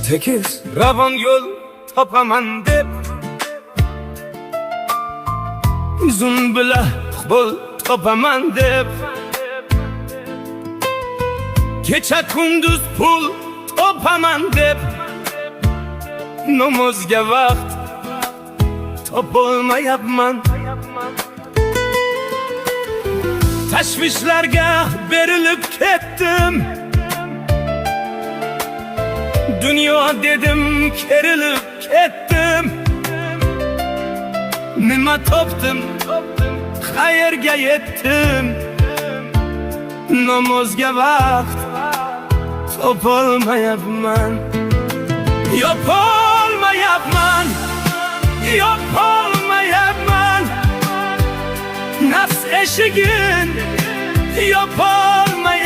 tekis ravon yo'l topaman deb uzun bilan qo'l topaman deb kecha kunduz pul topaman deb namozga vaqt topolmayapman. Tashvishlarga berilib ketdim, dunyo dedim kerilib ketdim. Nima topdim, qayerga yetdim, namozga vaqt topolmayapman. Yopolmayapman, yopolmayapman, nafs eshigin yopolmayapman.